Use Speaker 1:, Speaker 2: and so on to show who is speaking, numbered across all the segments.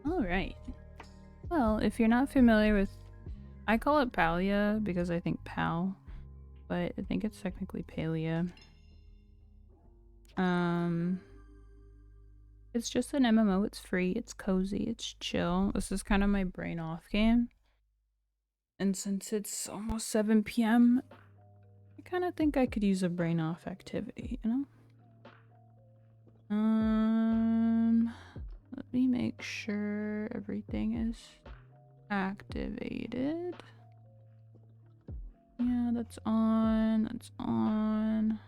Speaker 1: Alright. Well, if you're not familiar with... I call it Palia because I think Pal, but I think it's technically Palia. It's just an MMO, it's free, it's cozy, it's chill. This is kind of my brain off game. And since it's almost 7 p.m., I kind of think I could use a brain off activity, you know? Let me make sure everything is activated. Yeah, that's on, that's on.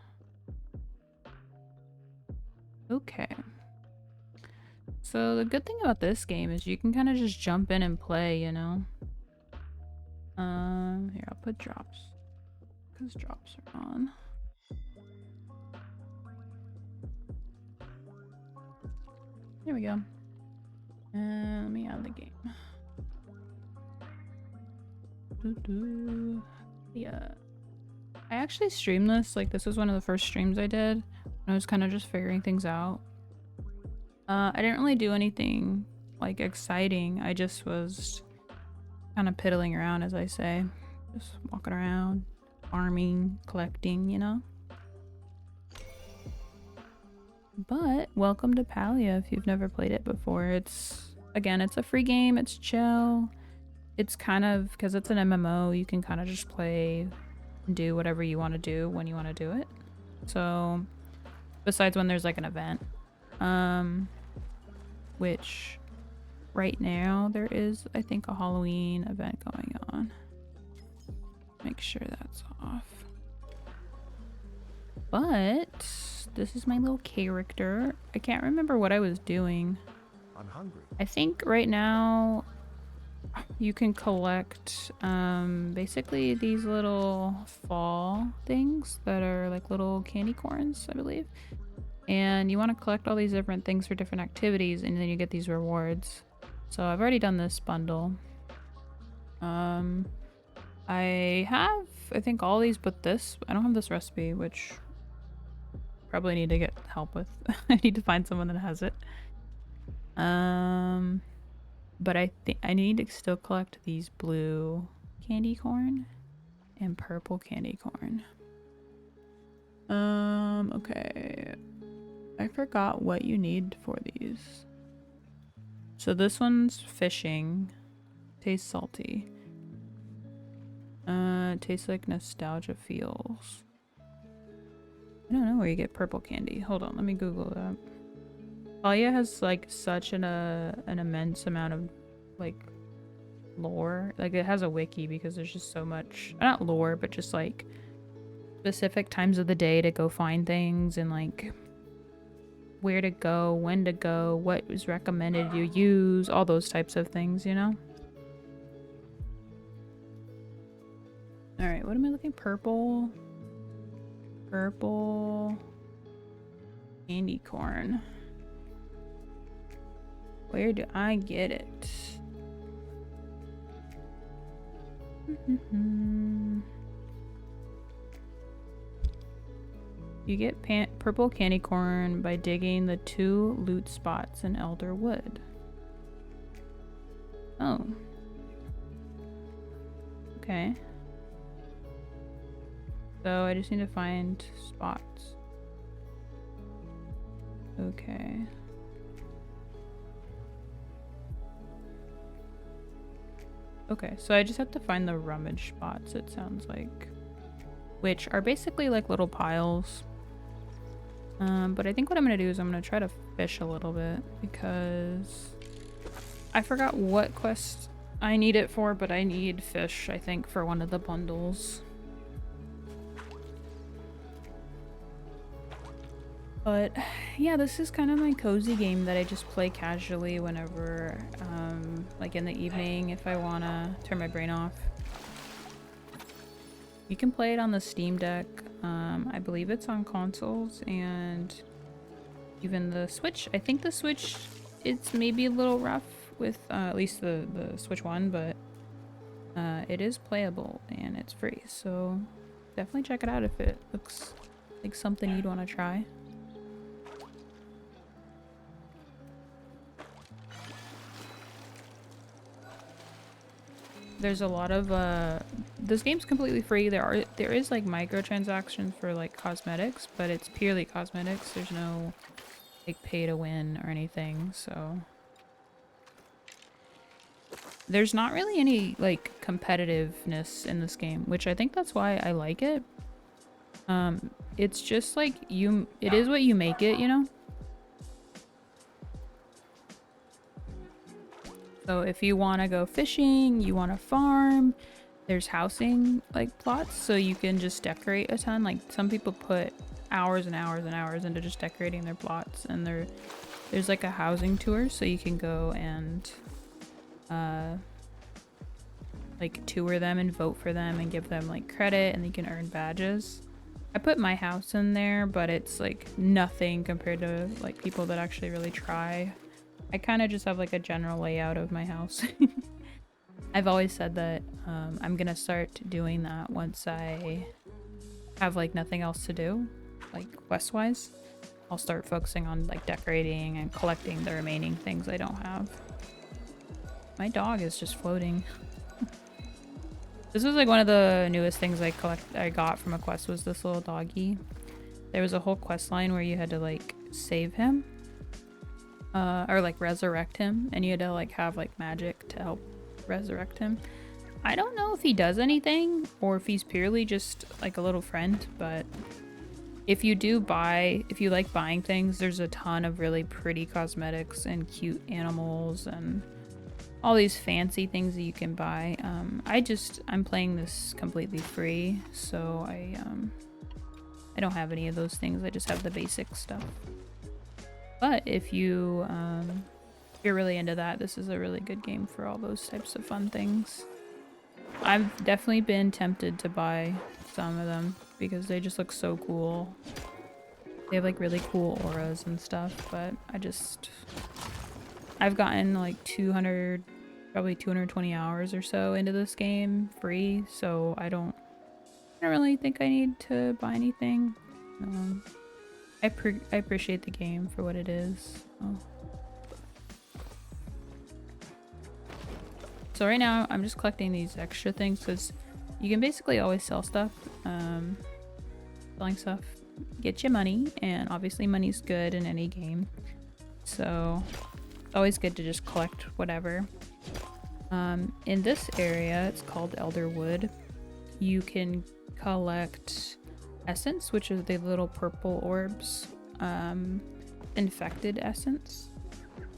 Speaker 1: Okay. So the good thing about this game is you can kind of just jump in and play, you know? Here, I'll put drops. Because drops are on. There we go. And let me out of the game. Yeah. I actually streamed this. Like, this was one of the first streams I did. When I was kind of just figuring things out. I didn't really do anything, like, exciting. I just was kind of piddling around, as I say. Just walking around, farming, collecting, you know? But welcome to Palia if you've never played it before. It's, again, it's a free game. It's chill. It's kind of, because it's an MMO, you can kind of just play and do whatever you want to do when you want to do it. So, besides when there's like an event, which right now there is, I think, a Halloween event going on. Make sure that's off. But this is my little character. I can't remember what I was doing.
Speaker 2: I'm hungry.
Speaker 1: I think right now you can collect basically these little fall things that are like little candy corns, I believe. And you want to collect all these different things for different activities, and then you get these rewards. So I've already done this bundle. I have, I think, all these but this. I don't have this recipe, which probably need to get help with. I need to find someone that has it. But I think I need to still collect these blue candy corn and purple candy corn. Okay. I forgot what you need for these. So this one's fishing. Tastes salty. Tastes like nostalgia feels. I don't know where you get purple candy. Hold on, let me Google that. Palia has like such an immense amount of like lore. Like it has a wiki because there's just so much, not lore, but just like specific times of the day to go find things and like where to go, when to go, what was recommended you use, all those types of things, you know? Alright, what am I looking? Purple. Purple. Candy corn. Where do I get it? You get purple candy corn by digging the 2 loot spots in Elder Wood. Oh. Okay. So I just need to find spots. Okay. Okay, so I just have to find the rummage spots, it sounds like. Which are basically like little piles. But I think what I'm gonna do is I'm gonna try to fish a little bit because I forgot what quest I need it for, but I need fish, I think, for one of the bundles. But yeah, this is kind of my cozy game that I just play casually whenever, like in the evening if I want to turn my brain off. You can play it on the Steam Deck. I believe it's on consoles and even the Switch. I think the Switch, it's maybe a little rough with at least the Switch one, but it is playable and it's free. So definitely check it out if it looks like something you'd want to try. there's a lot of this game's completely free. There is like microtransactions for like cosmetics, but it's purely cosmetics. There's no like pay to win or anything, so there's not really any like competitiveness in this game, which I think that's why I like it. It's just like it is what you make it, you know? So if you want to go fishing, you want to farm, there's housing like plots, so you can just decorate a ton. Like some people put hours and hours and hours into just decorating their plots, and there's like a housing tour, so you can go and like tour them and vote for them and give them like credit, and you can earn badges. I put my house in there, but it's like nothing compared to like people that actually really try. I kind of just have like a general layout of my house. I've always said that I'm gonna start doing that once I have like nothing else to do, like quest wise. I'll start focusing on like decorating and collecting the remaining things I don't have. My dog is just floating. This was like one of the newest things I got from a quest was this little doggy. There was a whole quest line where you had to like save him. Or like resurrect him, and you had to like have like magic to help resurrect him. I don't know if he does anything or if he's purely just like a little friend, but if you like buying things, there's a ton of really pretty cosmetics and cute animals and all these fancy things that you can buy. I'm playing this completely free, so I don't have any of those things. I just have the basic stuff. But if you're really into that, this is a really good game for all those types of fun things. I've definitely been tempted to buy some of them because they just look so cool. They have like really cool auras and stuff, but I've gotten like 200, probably 220 hours or so into this game free, so I don't really think I need to buy anything. I appreciate the game for what it is. Oh. So right now I'm just collecting these extra things because you can basically always sell stuff. Selling stuff get you money, and obviously money's good in any game. So it's always good to just collect whatever. In this area, it's called Elderwood. You can collect essence, which is the little purple orbs, infected essence,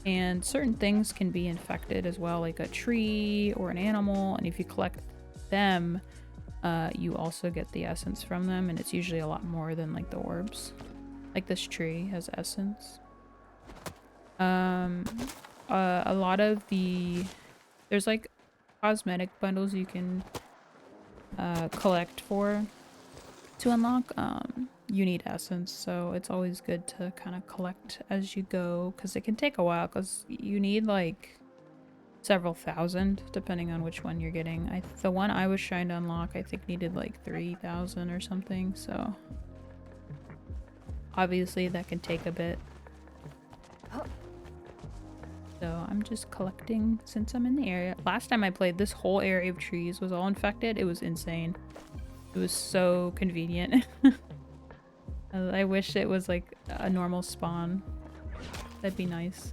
Speaker 1: and certain things can be infected as well, like a tree or an animal, and if you collect them, you also get the essence from them, and it's usually a lot more than like the orbs. Like this tree has essence. A lot of there's like cosmetic bundles you can collect to unlock. You need essence, so it's always good to kind of collect as you go, because it can take a while, because you need like several thousand depending on which one you're getting. The one I was trying to unlock I think needed like 3,000 or something, so obviously that can take a bit. So I'm just collecting since I'm in the area. Last time I played, this whole area of trees was all infected. It was insane. It was so convenient. I wish it was like a normal spawn. That'd be nice.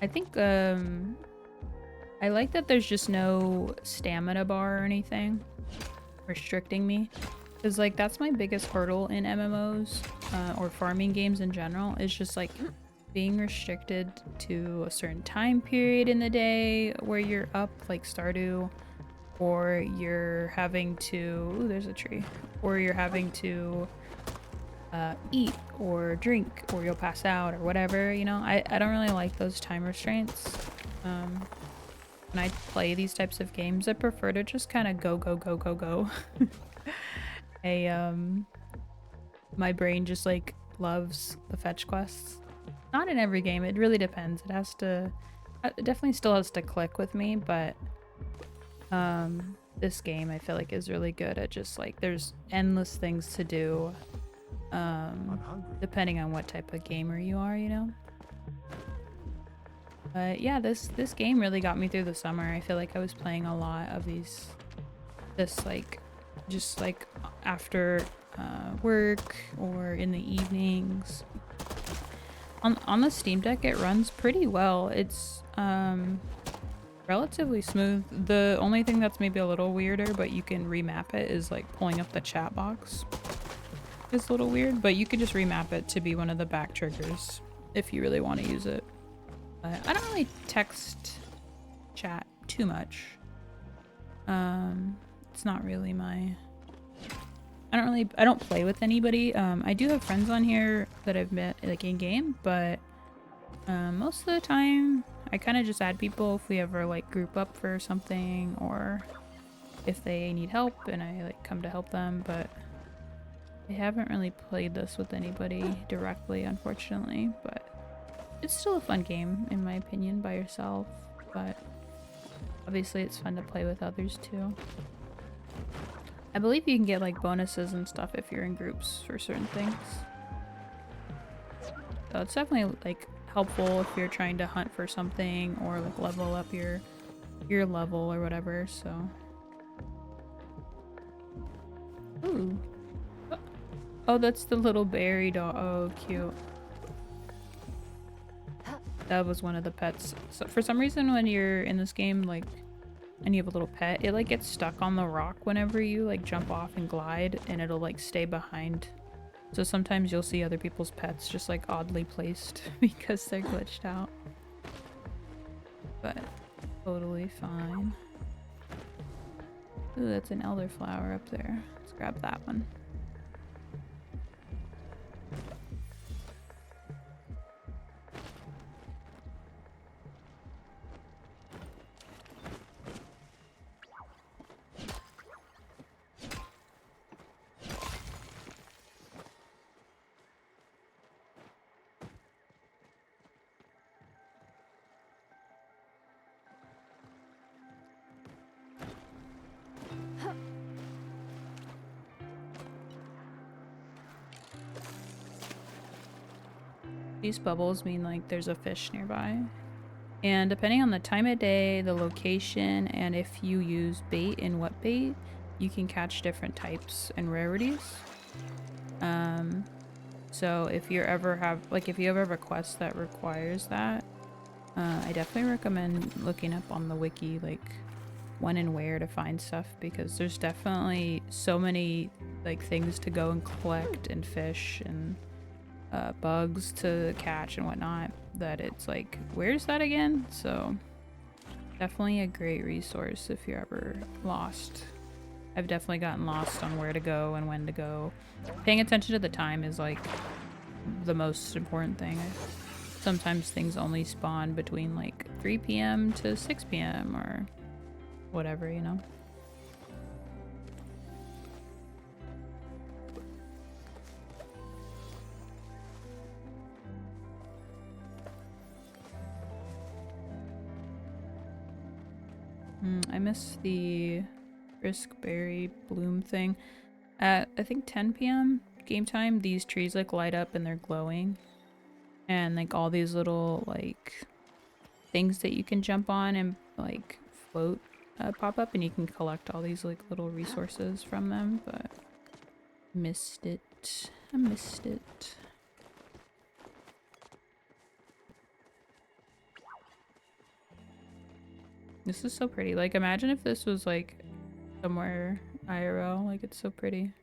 Speaker 1: I think I like that there's just no stamina bar or anything restricting me, because like that's my biggest hurdle in MMOs or farming games in general, is just like being restricted to a certain time period in the day where you're up, like Stardew, or you're having to, ooh, there's a tree, or you're having to eat or drink, or you'll pass out or whatever, you know. I don't really like those time restraints. When I play these types of games, I prefer to just kind of go. My brain just like loves the fetch quests. Not in every game, it really depends. It definitely still has to click with me, but this game I feel like is really good at just like, there's endless things to do, depending on what type of gamer you are, you know. But yeah, this game really got me through the summer. I feel like I was playing a lot of this like, just like after work or in the evenings. On the Steam Deck, it runs pretty well. It's relatively smooth. The only thing that's maybe a little weirder, but you can remap it, is like pulling up the chat box. It's a little weird, but you could just remap it to be one of the back triggers if you really want to use it. But I don't really text chat too much. It's not really my... I don't play with anybody. I do have friends on here that I've met like in game, but most of the time I kind of just add people if we ever like group up for something, or if they need help and I like come to help them. But I haven't really played this with anybody directly, unfortunately, but it's still a fun game in my opinion by yourself, but obviously it's fun to play with others too. I believe you can get like bonuses and stuff if you're in groups for certain things. So it's definitely like helpful if you're trying to hunt for something or like level up your level or whatever, so. Ooh. Oh, that's the little berry dog. Oh, cute. That was one of the pets. So for some reason when you're in this game, like, and you have a little pet, it like gets stuck on the rock whenever you like jump off and glide, and it'll like stay behind. So sometimes you'll see other people's pets just like oddly placed because they're glitched out. But totally fine. Ooh, that's an elderflower up there. Let's grab that one. These bubbles mean like there's a fish nearby. And depending on the time of day, the location, and if you use bait and what bait, you can catch different types and rarities. So if you ever have a quest that requires that, I definitely recommend looking up on the wiki like when and where to find stuff, because there's definitely so many like things to go and collect and fish and bugs to catch and whatnot, that it's like, where's that again? So definitely a great resource if you're ever lost. I've definitely gotten lost on where to go and when to go. Paying attention to the time is like the most important thing. Sometimes things only spawn between like 3 p.m. to 6 p.m. or whatever, you know? I miss the briskberry bloom thing. At I think 10 p.m. game time, these trees like light up and they're glowing. And like all these little like things that you can jump on and like float pop up, and you can collect all these like little resources from them, but missed it. I missed it. This is so pretty. Like, imagine if this was like somewhere IRL. Like, it's so pretty.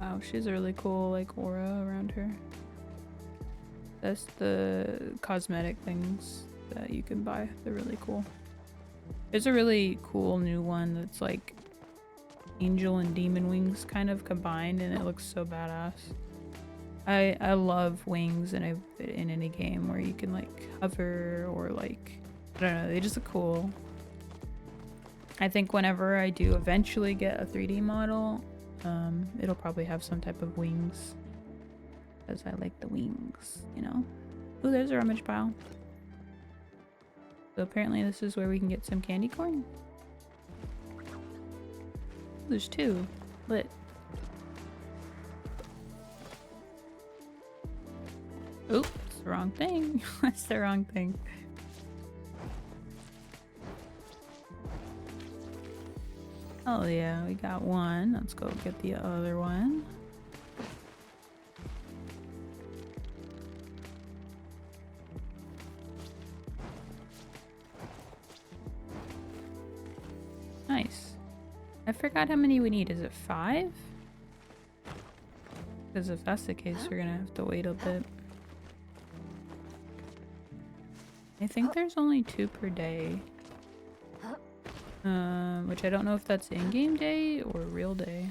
Speaker 1: Wow, she has a really cool like aura around her. That's the cosmetic things that you can buy. They're really cool. There's a really cool new one that's like angel and demon wings kind of combined, and it looks so badass. I love wings in any game where you can like hover or like, I don't know, they just look cool. I think whenever I do eventually get a 3D model, it'll probably have some type of wings, because I like the wings, you know? Ooh, there's a rummage pile. So apparently this is where we can get some candy corn. There's two. Lit. Oops, the wrong thing. That's the wrong thing. Oh yeah, we got one. Let's go get the other one. Nice. I forgot how many we need. Is it 5? Because if that's the case, we're gonna have to wait a bit. I think there's only 2 per day. Which I don't know if that's in-game day or real day.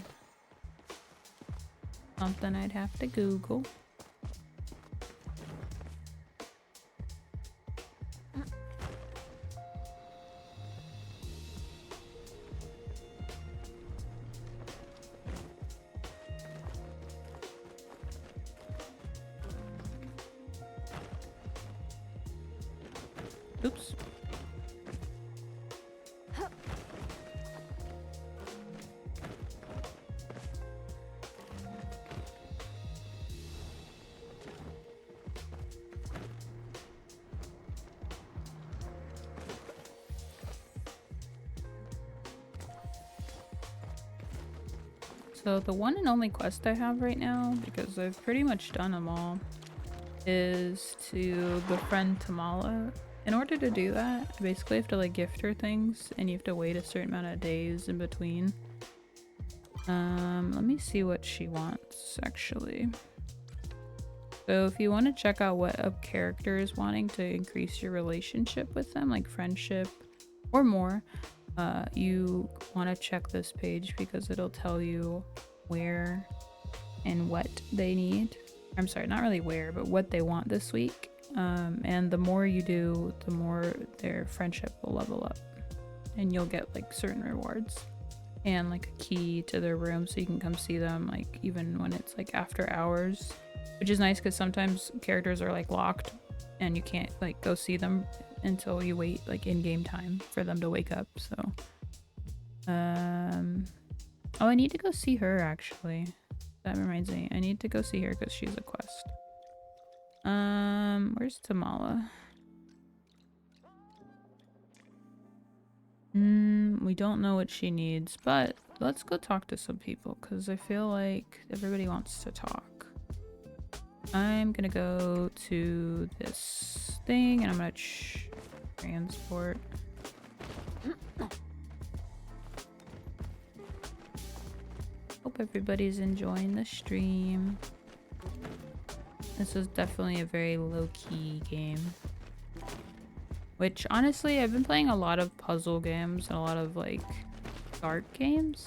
Speaker 1: Something I'd have to Google. Oops. So the one and only quest I have right now, because I've pretty much done them all, is to befriend Tamala. In order to do that, I basically have to like gift her things, and you have to wait a certain amount of days in between. Let me see what she wants actually. So if you want to check out what a character is wanting to increase your relationship with them, like friendship or more, you want to check this page because it'll tell you where and what they need. I'm sorry, not really where, but what they want this week. And the more you do, the more their friendship will level up, and you'll get like certain rewards and like a key to their room so you can come see them, like even when it's like after hours, which is nice because sometimes characters are like locked and you can't like go see them until you wait like in-game time for them to wake up. So oh, I need to go see her actually. That reminds me, I need to go see her because she's a quest. Where's Tamala? We don't know what she needs, but let's go talk to some people because I feel like everybody wants to talk. I'm gonna go to this thing and I'm gonna transport. Hope everybody's enjoying the stream. This is definitely a very low-key game. Which, honestly, I've been playing a lot of puzzle games and a lot of, like, dark games.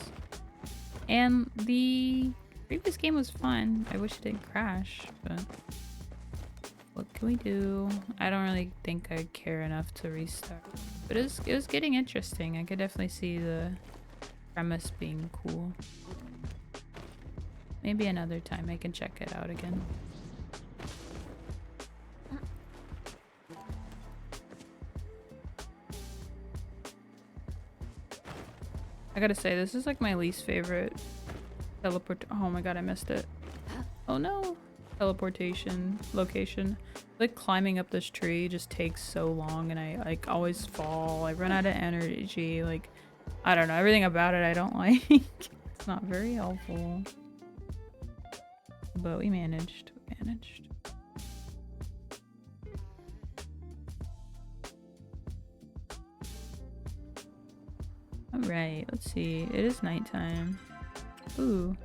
Speaker 1: And the previous game was fun. I wish it didn't crash, but what can we do? I don't really think I care enough to restart. But it was getting interesting. I could definitely see the premise being cool. Maybe another time I can check it out again. I gotta say, this is like my least favorite teleport. Oh my god, I missed it. Oh no. Teleportation location. Like climbing up this tree just takes so long and I like always fall. I run out of energy. Like, I don't know. Everything about it I don't like. It's not very helpful. But we managed. We managed. Alright, let's see. It is nighttime. Ooh.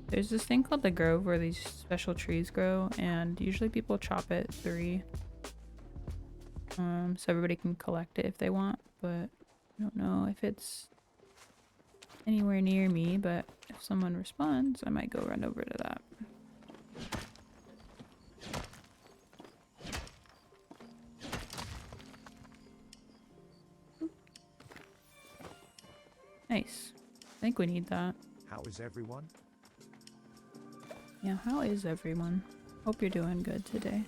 Speaker 1: There's this thing called the Grove where these special trees grow, and usually people chop it 3. So everybody can collect it if they want, but I don't know if it's anywhere near me, but if someone responds, I might go run over to that. Nice. I think we need that.
Speaker 2: How is everyone?
Speaker 1: Yeah, how is everyone? Hope you're doing good today.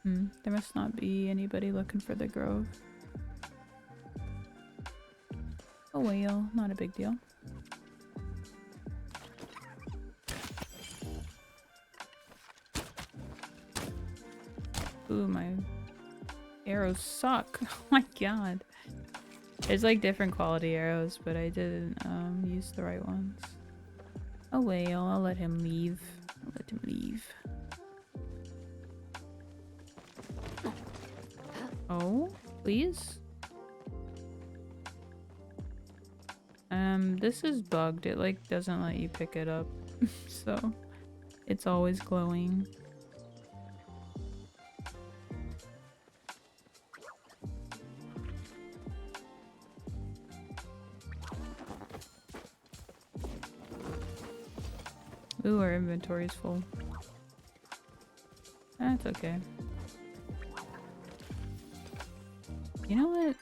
Speaker 1: There must not be anybody looking for the grove. Oh well, not a big deal. Ooh, my arrows suck. Oh my god. There's like different quality arrows, but I didn't use the right ones. Oh well, I'll let him leave. I'll let him leave. Oh, please? This is bugged. It like doesn't let you pick it up. So it's always glowing. Ooh, our inventory's full. That's okay. You know what?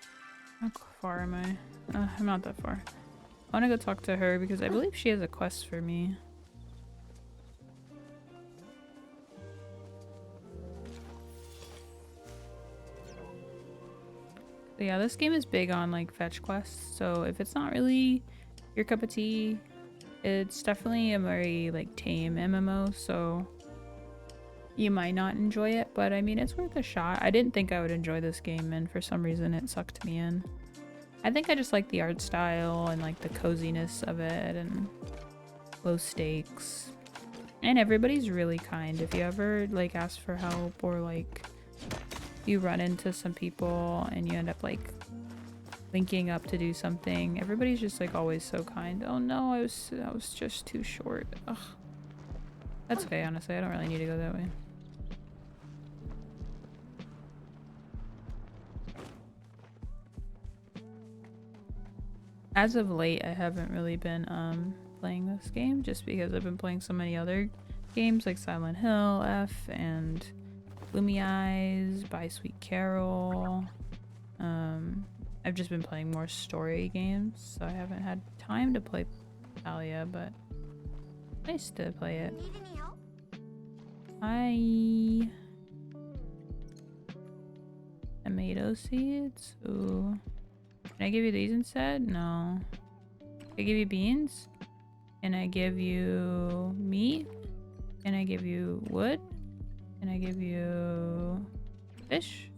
Speaker 1: How far am I? I'm not that far. I want to go talk to her because I believe she has a quest for me. But yeah, this game is big on like fetch quests, so if it's not really your cup of tea, it's definitely a very like tame MMO, so you might not enjoy it, but I mean it's worth a shot. I didn't think I would enjoy this game, and for some reason it sucked me in. I think I just like the art style and like the coziness of it and low stakes. And everybody's really kind. If you ever like ask for help or like you run into some people and you end up like linking up to do something, everybody's just like always so kind. Oh no, I was just too short. Ugh. That's okay, honestly. I don't really need to go that way. As of late, I haven't really been playing this game just because I've been playing so many other games like Silent Hill, F, and Gloomy Eyes, By Sweet Carol. I've just been playing more story games, so I haven't had time to play Palia, but nice to play it.
Speaker 2: Need any help?
Speaker 1: Hi. Tomato seeds? Ooh. Can I give you these instead? No. Can I give you beans? Can I give you meat? Can I give you wood? Can I give you fish?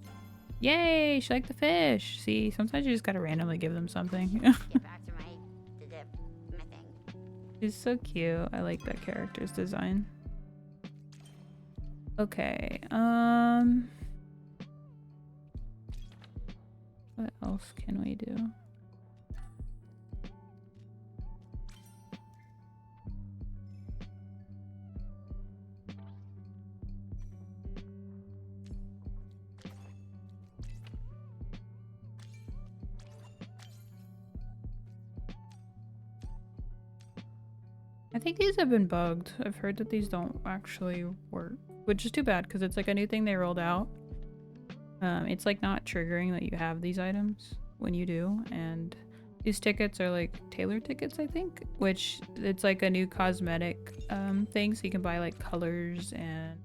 Speaker 1: Yay! She liked the fish. See, sometimes you just gotta randomly give them something.
Speaker 2: Get back to my thing.
Speaker 1: She's so cute. I like that character's design. Okay, what else can we do? I think these have been bugged. I've heard that these don't actually work, which is too bad because it's like a new thing they rolled out. It's like not triggering that you have these items when you do, and these tickets are like tailor tickets, I think, which it's like a new cosmetic thing, so you can buy like colors and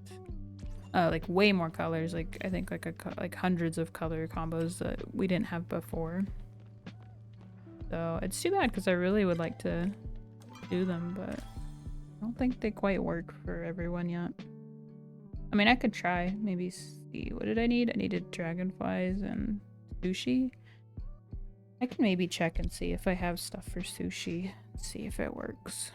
Speaker 1: like way more colors, like I think like hundreds of color combos that we didn't have before. So it's too bad because I really would like to do them, but I don't think they quite work for everyone yet. I mean, I could try, maybe see. What did I need? I needed dragonflies and sushi. I can maybe check and see if I have stuff for sushi. See if it works.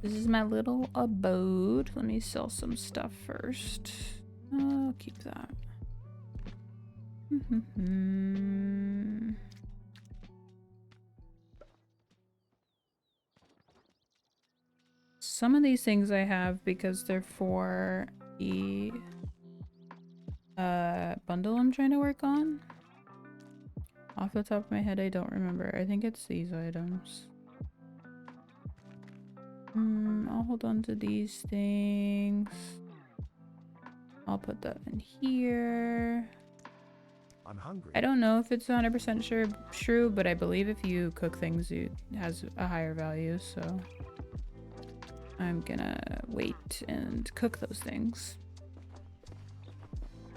Speaker 1: This is my little abode. Let me sell some stuff first. I'll keep that. Some of these things I have because they're for the bundle I'm trying to work on. Off the top of my head, I don't remember. I think it's these items. I'll hold on to these things. I'll put that in here.
Speaker 3: I'm hungry.
Speaker 1: I don't know if it's 100% sure true, but I believe if you cook things, it has a higher value. So I'm gonna wait and cook those things.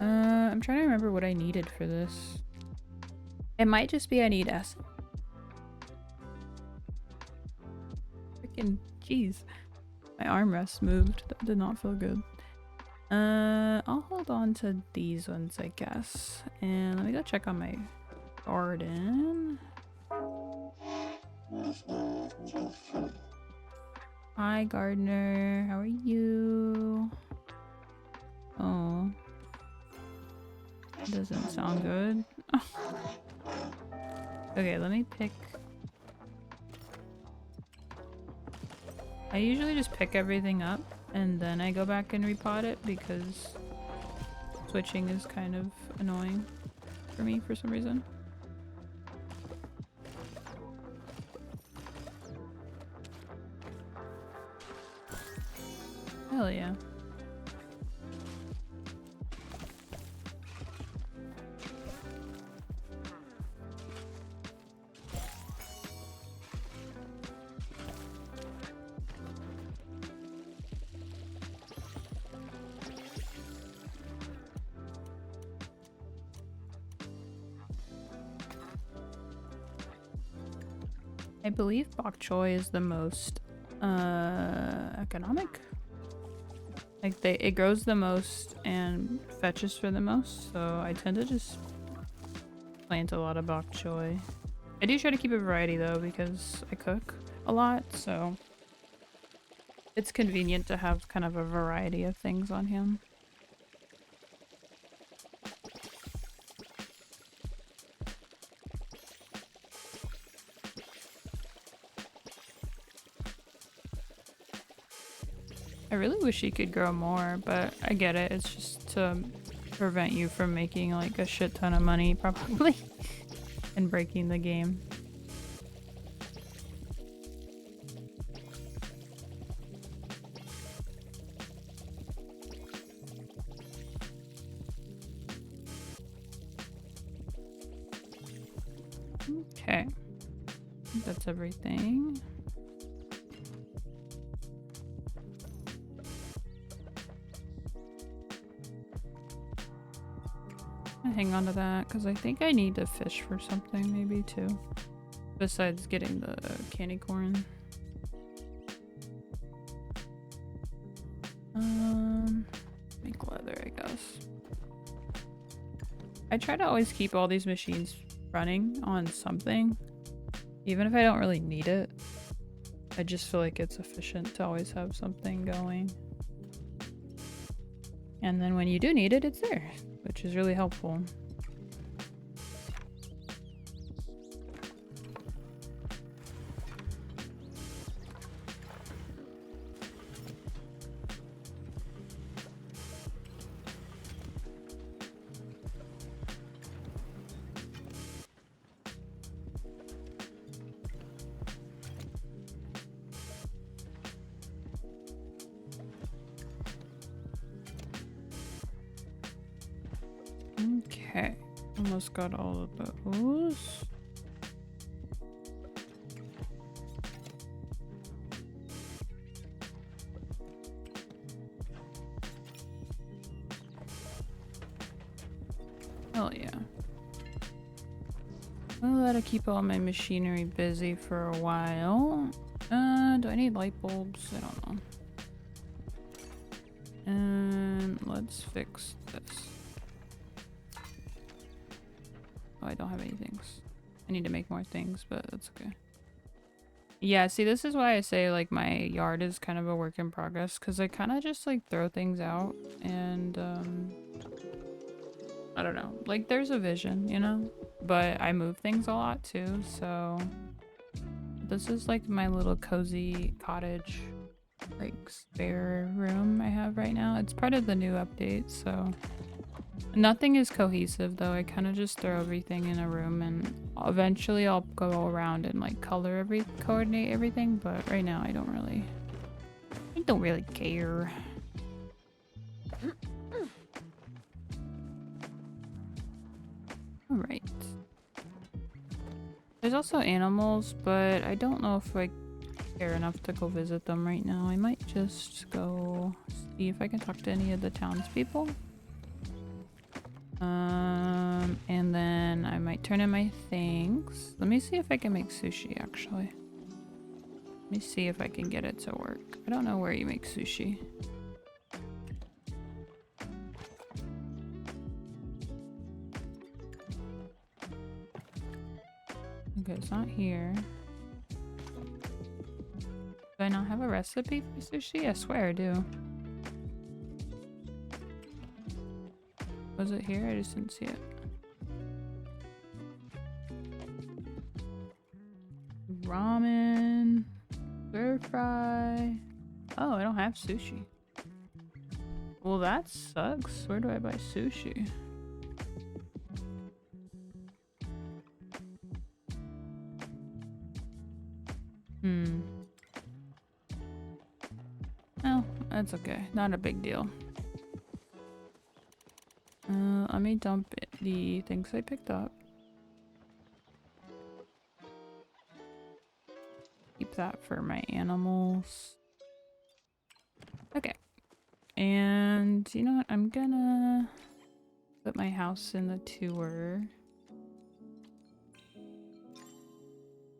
Speaker 1: I'm trying to remember what I needed for this. It might just be I need acid. Freaking jeez. My armrest moved. That did not feel good. I'll hold on to these ones, I guess. And let me go check on my garden. Hi, gardener. How are you? Oh. Doesn't sound good. Okay, let me pick. I usually just pick everything up and then I go back and repot it because switching is kind of annoying for me for some reason. Hell yeah. I believe bok choy is the most economic. Like it grows the most and fetches for the most, so I tend to just plant a lot of bok choy. I do try to keep a variety though because I cook a lot, so it's convenient to have kind of a variety of things on hand. I really wish you could grow more, but I get it. It's just to prevent you from making like a shit ton of money probably and breaking the game. Okay. I think that's everything. Hang on to that because I think I need to fish for something maybe too, besides getting the candy corn. Make leather, I guess. I try to always keep all these machines running on something, even if I don't really need it. I just feel like it's efficient to always have something going. And then when you do need it, it's there, which is really helpful. Okay, almost got all of those. Hell yeah. Well, that'll keep all my machinery busy for a while. Do I need light bulbs? I don't know. And let's fix this. Oh, I don't have any things. I need to make more things, but that's okay. Yeah, see, this is why I say, like, my yard is kind of a work in progress, because I kind of just, like, throw things out, and, I don't know. Like, there's a vision, you know? But I move things a lot, too, so... This is, like, my little cozy cottage, like, spare room I have right now. It's part of the new update, so... Nothing is cohesive though. I kind of just throw everything in a room and eventually I'll go around and like coordinate everything, but right now I don't really care. All right. There's also animals, but I don't know if I care enough to go visit them right now. I might just go see if I can talk to any of the townspeople. And then I might turn in my things. Let me see if I can make sushi, actually. Let me see if I can get it to work. I don't know where you make sushi. Okay, it's not here. Do I not have a recipe for sushi? I swear I do. Was it here? I just didn't see it. Ramen. Stir fry. Oh, I don't have sushi. Well, that sucks. Where do I buy sushi? Well, that's okay. Not a big deal. Let me dump the things I picked up. Keep that for my animals. Okay. And you know what? I'm gonna put my house in the tour.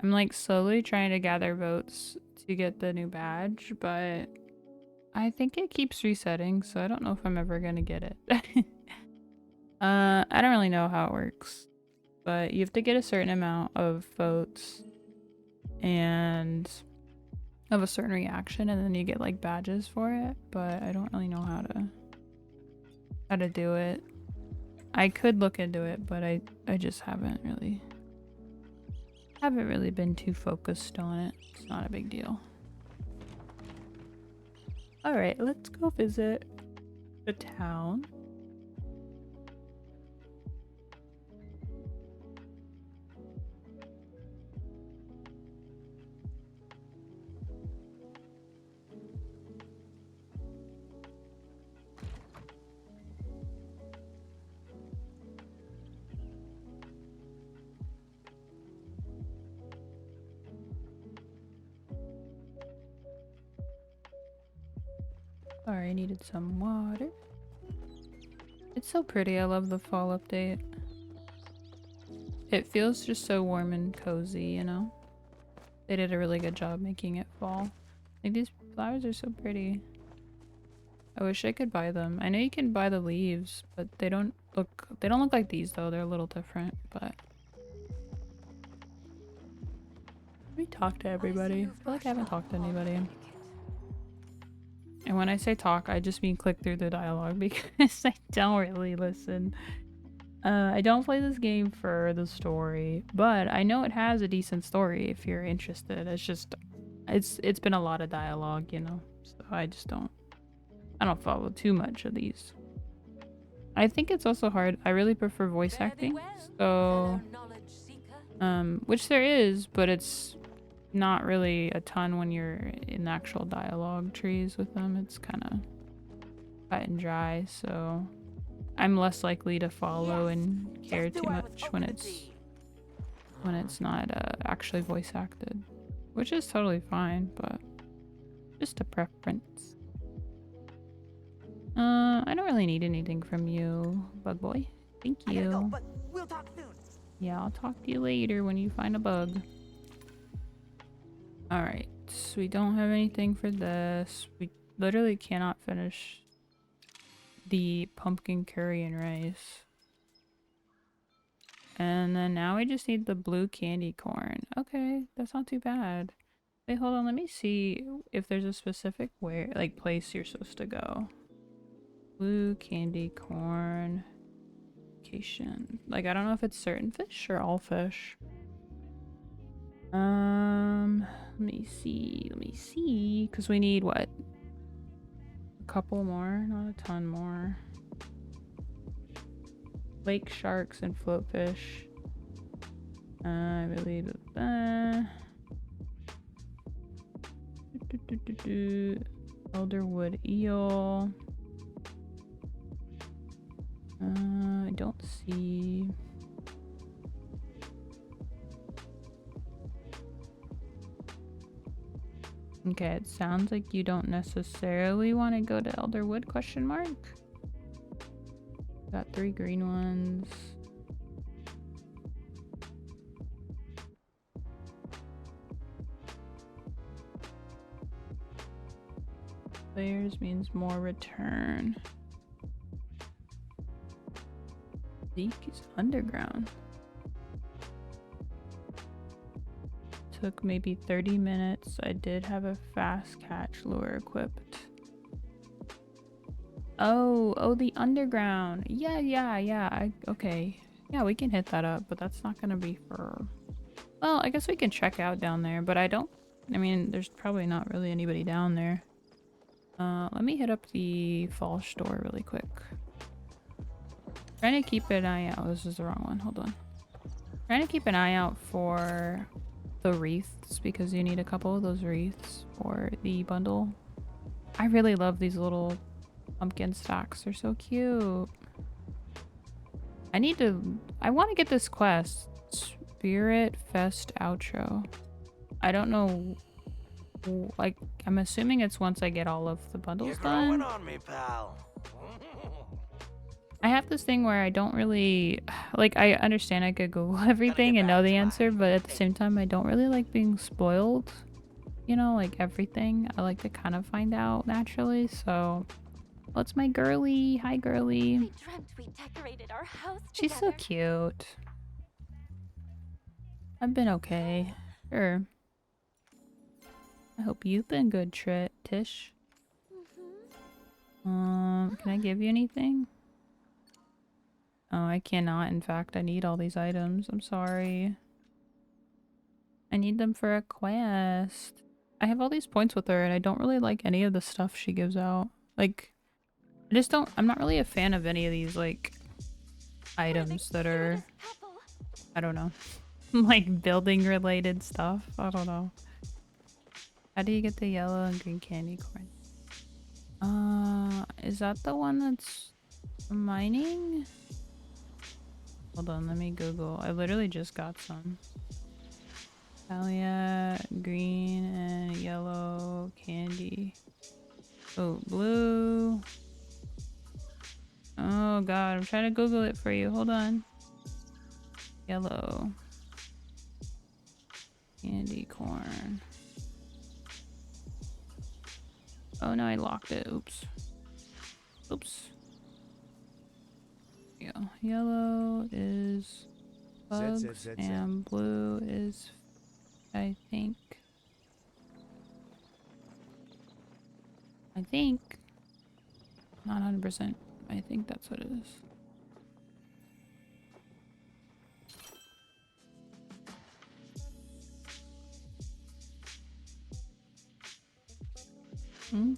Speaker 1: I'm like slowly trying to gather votes to get the new badge, but I think it keeps resetting, so I don't know if I'm ever gonna get it. I don't really know how it works, but you have to get a certain amount of votes and of a certain reaction, and then you get like badges for it, but I don't really know how to do it. I could look into it, but I just haven't really been too focused on it. It's not a big deal. All right, let's go visit the town. Sorry, I needed some water. It's so pretty. I love the fall update. It feels just so warm and cozy, you know? They did a really good job making it fall. Like, these flowers are so pretty. I wish I could buy them. I know you can buy the leaves, but they don't look like these though. They're a little different, but let me talk to everybody. I feel like I haven't talked to anybody. And when I say talk, I just mean click through the dialogue because I don't really listen. I don't play this game for the story, but I know it has a decent story if you're interested. It's just, it's been a lot of dialogue, you know, so I don't follow too much of these. I think it's also hard. I really prefer voice acting, so, which there is, but it's not really a ton when you're in actual dialogue trees with them. It's kind of cut and dry, so I'm less likely to follow and care too much when it's not actually voice acted, which is totally fine, but just a preference. I don't really need anything from you, bug boy. Thank you.
Speaker 3: I gotta go, but we'll talk soon.
Speaker 1: Yeah, I'll talk to you later when you find a bug. Alright, so we don't have anything for this. We literally cannot finish the pumpkin curry and rice. And then now we just need the blue candy corn. Okay, that's not too bad. Wait, hold on, let me see if there's a specific place you're supposed to go. Blue candy corn. Location. Like, I don't know if it's certain fish or all fish. Let me see. Because we need what? A couple more, not a ton more. Lake sharks and floatfish. I believe that. Elderwood eel. I don't see Okay, it sounds like you don't necessarily want to go to Elderwood, question mark? Got 3 green ones. Players means more return. Zeke is underground. Took maybe 30 minutes. I did have a fast catch lure equipped. Oh, the underground. Yeah. Okay. Yeah, we can hit that up, but that's not gonna be for... Well, I guess we can check out down there, but I mean, there's probably not really anybody down there. Let me hit up the fall store really quick. Trying to keep an eye out. This is the wrong one. Hold on. Trying to keep an eye out for the wreaths because you need a couple of those wreaths for the bundle. I really love these little pumpkin stacks. They're so cute. I want to get this quest. Spirit Fest outro. I don't know. Like, I'm assuming it's once I get all of the bundles done.
Speaker 3: You're growing on me, pal.
Speaker 1: I have this thing where I don't really... Like, I understand I could Google everything and know the answer, but at the same time, I don't really like being spoiled. You know, like everything. I like to kind of find out naturally, so... What's my girly? Hi, girly.
Speaker 4: I dreamt we decorated our house
Speaker 1: She's
Speaker 4: together.
Speaker 1: so cute. I've been okay. Sure. I hope you've been good, Tish. Can I give you anything? Oh, I cannot. In fact, I need all these items. I'm sorry. I need them for a quest. I have all these points with her and I don't really like any of the stuff she gives out. Like, I'm not really a fan of any of these, like, items that are, I don't know, like building related stuff. I don't know. How do you get the yellow and green candy corn? Is that the one that's mining? Hold on, let me Google. I literally just got some. Palia, green and yellow candy. Oh, blue. Oh god, I'm trying to Google it for you. Hold on. Yellow. Candy corn. Oh no, I locked it. Oops. Oops. There you go. Yellow is bugs and blue is, I think, not 100%. I think that's what it is.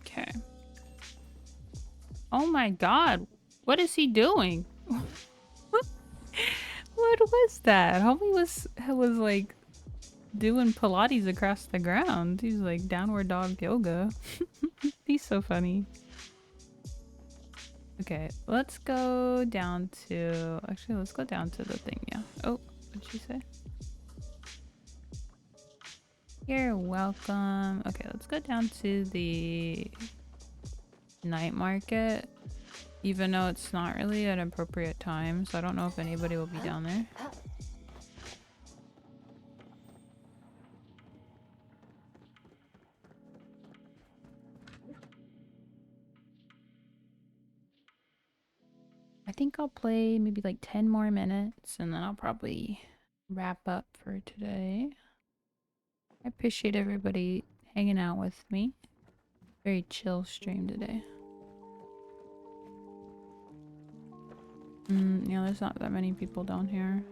Speaker 1: Okay. Oh my god. What is he doing? What was that? Homie was like doing Pilates across the ground. He's like downward dog yoga. He's so funny. Okay, let's go down to... Actually, let's go down to the thing, yeah. Oh, what'd she say? You're welcome. Okay, let's go down to the night market. Even though it's not really an appropriate time, so I don't know if anybody will be down there. I think I'll play maybe like 10 more minutes and then I'll probably wrap up for today. I appreciate everybody hanging out with me. Very chill stream today. Yeah, there's not that many people down here.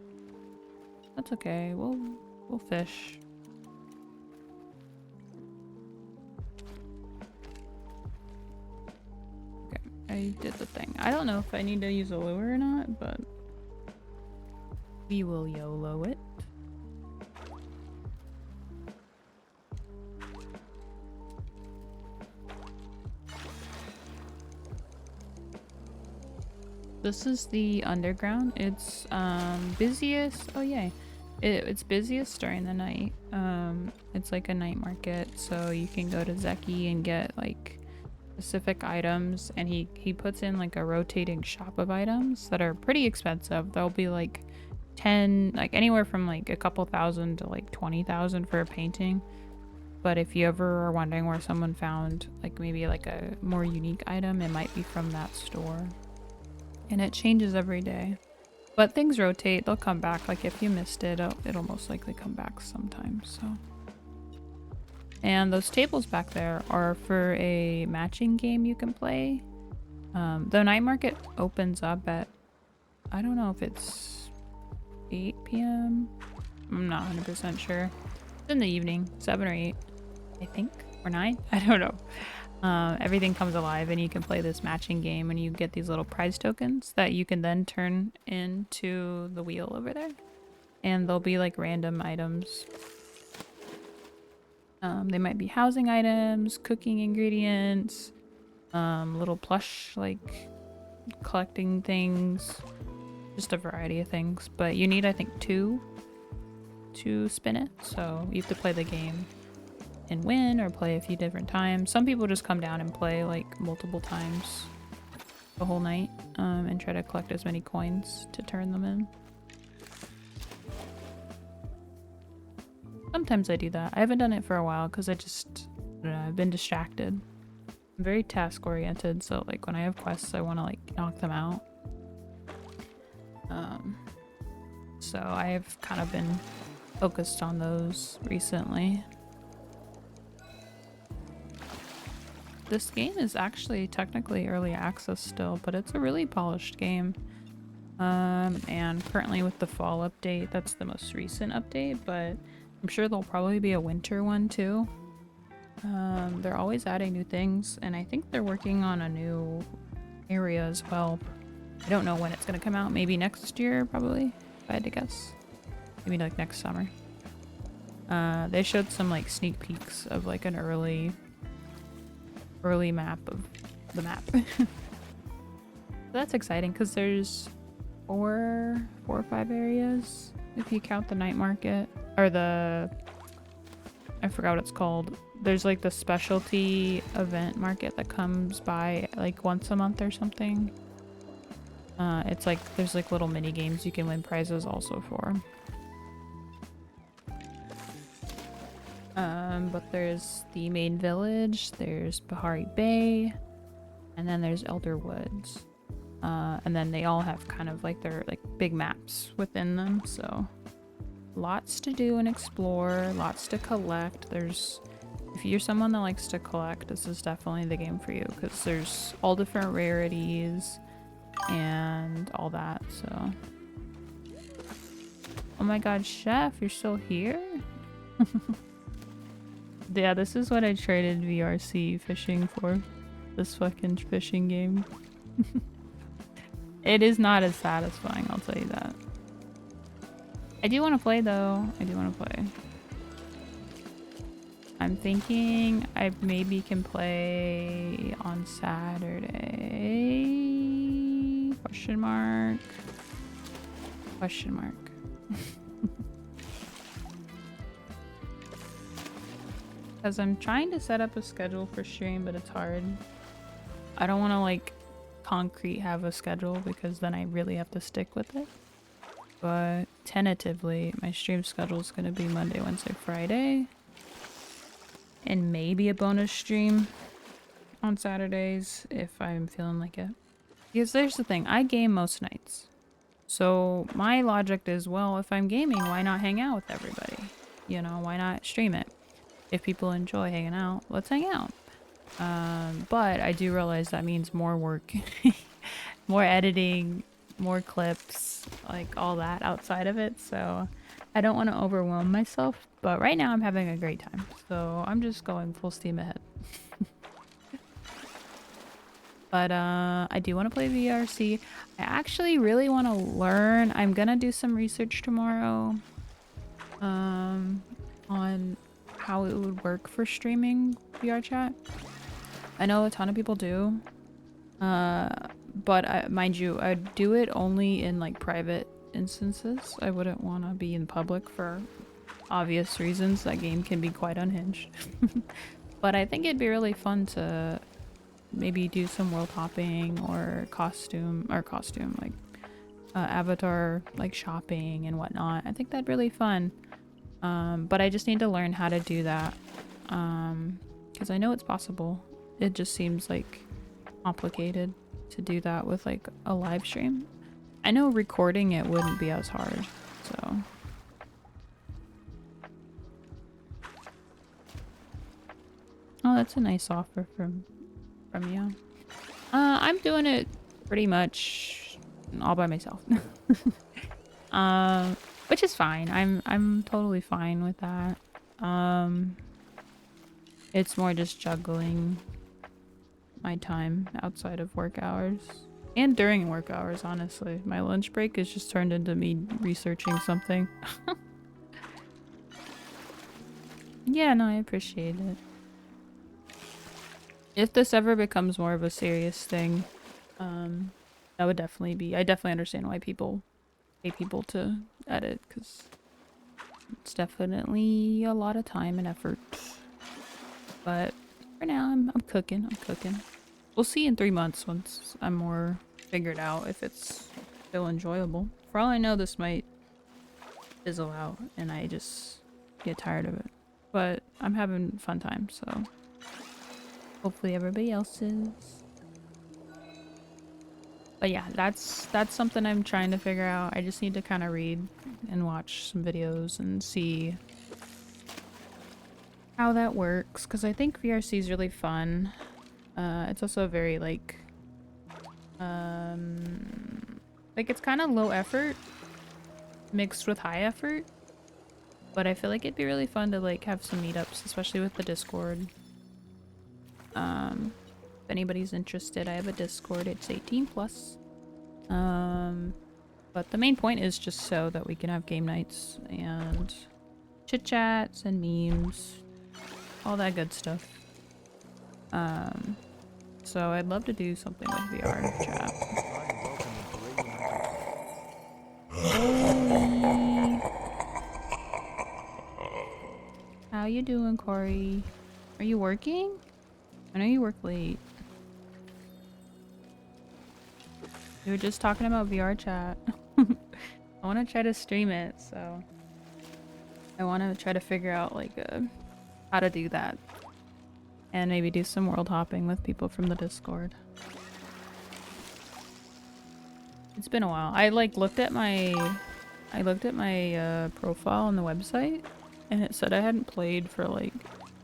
Speaker 1: That's okay. We'll fish. Okay, I did the thing. I don't know if I need to use a lure or not, but we will YOLO it. This is the underground. It's busiest. Oh yay. It's busiest during the night. It's like a night market, so you can go to Zeki and get like specific items, and he puts in like a rotating shop of items that are pretty expensive. They'll be like 10, like anywhere from like a couple thousand to like 20,000 for a painting. But if you ever are wondering where someone found like maybe like a more unique item, it might be from that store. And it changes every day. But things rotate, they'll come back. Like if you missed it, it'll most likely come back sometimes, so. And those tables back there are for a matching game you can play. The night market opens up at, I don't know if it's 8 p.m. I'm not 100% sure. It's in the evening, 7 or 8, I think, or 9. I don't know. Everything comes alive and you can play this matching game, and you get these little prize tokens that you can then turn into the wheel over there. And they'll be like random items. They might be housing items, cooking ingredients, little plush like collecting things, just a variety of things. But you need, I think, 2 to spin it, so you have to play the game and win, or play a few different times. Some people just come down and play like multiple times the whole night, and try to collect as many coins to turn them in. Sometimes I do that. I haven't done it for a while because I don't know, I've been distracted. I'm very task oriented, so like when I have quests I want to like knock them out. So I've kind of been focused on those recently. This game is actually technically early access still, but it's a really polished game. And currently with the fall update, that's the most recent update, but I'm sure there'll probably be a winter one too. They're always adding new things, and I think they're working on a new area as well. I don't know when it's gonna come out. Maybe next year, probably, if I had to guess. Maybe like next summer. They showed some like sneak peeks of like an early map of the map. So that's exciting because there's 4 or 5 areas if you count the night market, or I forgot what it's called. There's like the specialty event market that comes by like once a month or something. It's like there's like little mini games you can win prizes also for. But there's the main village, there's Bahari Bay, and then there's Elder Woods. And then they all have kind of like their like big maps within them, so lots to do and explore, lots to collect. If you're someone that likes to collect, this is definitely the game for you, because there's all different rarities and all that, so. Oh my god, Chef, you're still here? Yeah, this is what I traded VRC fishing for. This fucking fishing game. It is not as satisfying, I'll tell you that. I do want to play though. I do want to play. I'm thinking I maybe can play on Saturday. Question mark. Question mark. Because I'm trying to set up a schedule for stream, but it's hard. I don't want to like concrete have a schedule because then I really have to stick with it. But tentatively, my stream schedule is going to be Monday, Wednesday, Friday. And maybe a bonus stream on Saturdays if I'm feeling like it. Because there's the thing, I game most nights. So my logic is, well, if I'm gaming, why not hang out with everybody? You know, why not stream it? If people enjoy hanging out, let's hang out. But I do realize that means more work, more editing, more clips, like all that outside of it. So I don't want to overwhelm myself, but right now I'm having a great time. So I'm just going full steam ahead. But I do want to play VRC. I actually really want to learn. I'm gonna do some research tomorrow on how it would work for streaming VR chat. I know a ton of people do, but mind you, I do it only in like private instances. I wouldn't want to be in public for obvious reasons. That game can be quite unhinged. But I think it'd be really fun to maybe do some world hopping or costume like avatar like shopping and whatnot. I think that'd be really fun. But I just need to learn how to do that. Because I know it's possible. It just seems like complicated to do that with like a live stream. I know recording it wouldn't be as hard, so. Oh, that's a nice offer from you. I'm doing it pretty much all by myself. Which is fine. I'm totally fine with that. It's more just juggling my time outside of work hours and during work hours, honestly. My lunch break is just turned into me researching something. Yeah, no, I appreciate it. If this ever becomes more of a serious thing, that would definitely be... I definitely understand why people pay people to edit, because it's definitely a lot of time and effort. But for now, I'm cooking. We'll see in 3 months once I'm more figured out if it's still enjoyable. For all I know, this might fizzle out and I just get tired of it. But I'm having fun time, so hopefully everybody else is. But yeah, that's something I'm trying to figure out. I just need to kind of read and watch some videos and see how that works, because I think VRC is really fun. It's also very like it's kind of low effort mixed with high effort, but I feel like it'd be really fun to like have some meetups, especially with the Discord. If anybody's interested, I have a Discord. It's 18+. But the main point is just so that we can have game nights and chit chats and memes, all that good stuff. So I'd love to do something with VR chat. Hey. How you doing, Corey? Are you working? I know you work late. We were just talking about VR chat. I want to try to stream it, so I want to try to figure out like how to do that. And maybe do some world hopping with people from the Discord. It's been a while. I like looked at my profile on the website, and it said I hadn't played for like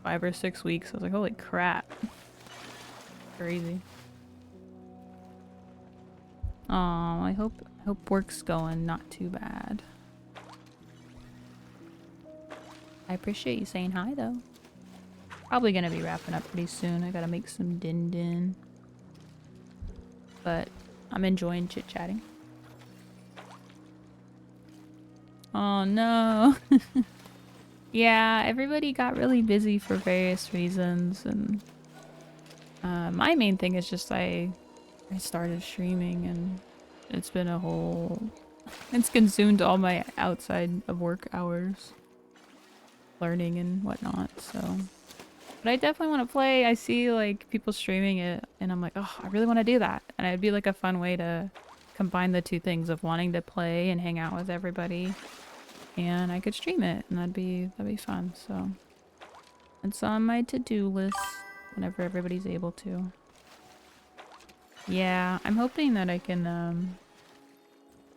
Speaker 1: 5 or 6 weeks. I was like, holy crap. Crazy. Oh, I hope work's going not too bad. I appreciate you saying hi though. Probably gonna be wrapping up pretty soon. I gotta make some din. But I'm enjoying chit-chatting. Oh no. Yeah, everybody got really busy for various reasons, and my main thing is just I started streaming and it's been a whole... It's consumed all my outside of work hours. Learning and whatnot, so... But I definitely want to play. I see like people streaming it and I'm like, oh, I really want to do that. And it'd be like a fun way to combine the two things of wanting to play and hang out with everybody. And I could stream it and that'd be fun. So it's on my to-do list whenever everybody's able to. Yeah, I'm hoping that I can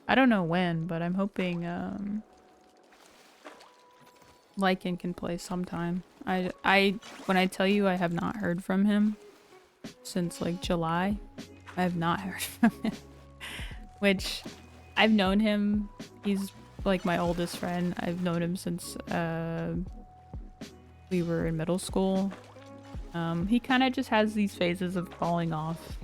Speaker 1: I don't know when, but I'm hoping Lycan can play sometime. When I tell you I have not heard from him since like July, I have not heard from him. Which I've known him, he's like my oldest friend. I've known him since we were in middle school. He kind of just has these phases of falling off.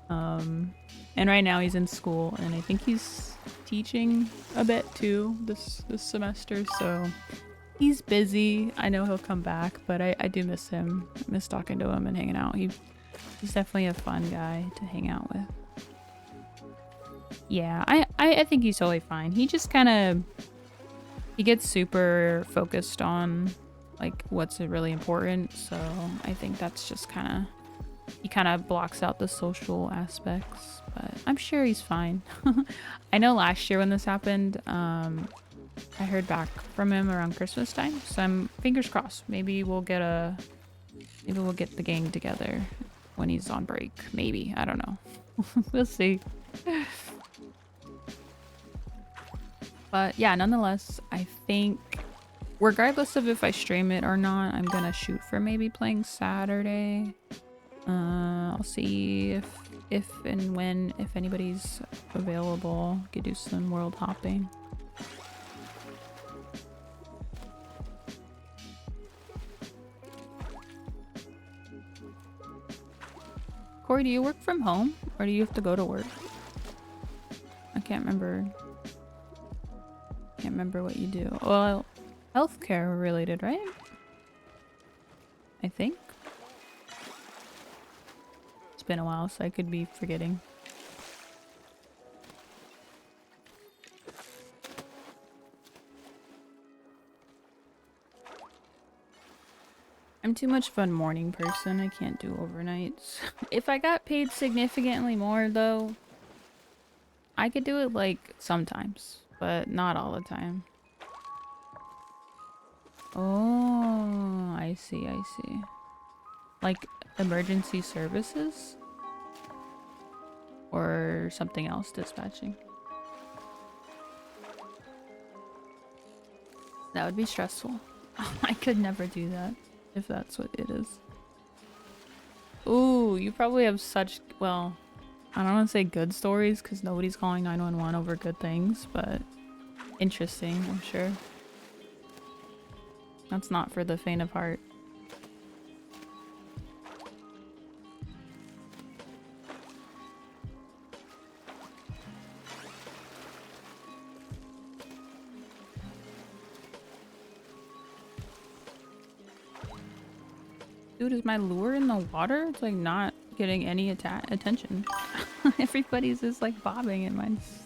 Speaker 1: And right now he's in school and I think he's teaching a bit too this semester, so he's busy. I know he'll come back, but I do miss him. I miss talking to him and hanging out. He's definitely a fun guy to hang out with. Yeah, I think he's totally fine. He just kind of he gets super focused on like what's really important. So I think that's just kind of he kind of blocks out the social aspects. But I'm sure he's fine. I know last year when this happened, I heard back from him around Christmas time. So I'm fingers crossed. Maybe we'll get the gang together when he's on break. Maybe, I don't know. We'll see. But yeah, nonetheless, I think regardless of if I stream it or not, I'm gonna shoot for maybe playing Saturday. I'll see if and when, if anybody's available, could do some world hopping. Corey, do you work from home or do you have to go to work? I can't remember. Can't remember what you do. Well, healthcare related, right? I think. It's been a while, so I could be forgetting. I'm too much of a morning person. I can't do overnights. If I got paid significantly more, though, I could do it like sometimes, but not all the time. Oh, I see, I see. Like emergency services? Or something else dispatching? That would be stressful. I could never do that if that's what it is. Ooh, you probably have such, well, I don't want to say good stories because nobody's calling 911 over good things, but interesting, I'm sure. That's not for the faint of heart. Dude, is my lure in the water? It's like not getting any attention. Everybody's just like bobbing and mine's...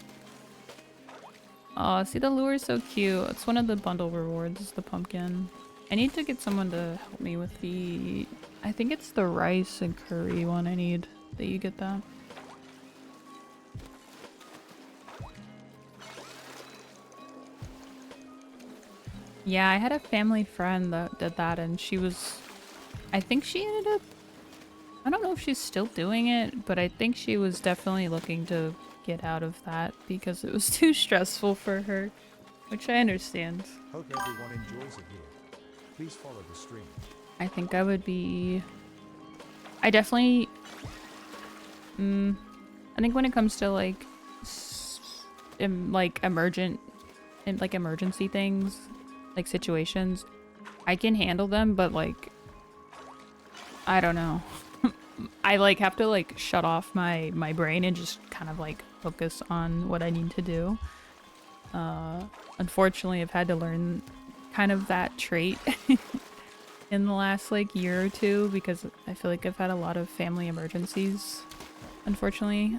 Speaker 1: Oh, see, the lure is so cute. It's one of the bundle rewards, is the pumpkin. I need to get someone to help me with the... I think it's the rice and curry one I need that you get that. Yeah, I had a family friend that did that and she was... I think she ended up... I don't know if she's still doing it, but I think she was definitely looking to get out of that because it was too stressful for her, which I understand.
Speaker 3: Hope everyone enjoys it here. Please follow the stream.
Speaker 1: I think I would be... I definitely... I think when it comes to like... emergency things, like situations, I can handle them, but like... I don't know. I like have to like shut off my brain and just kind of like focus on what I need to do. Unfortunately, I've had to learn kind of that trait in the last like year or two because I feel like I've had a lot of family emergencies, unfortunately.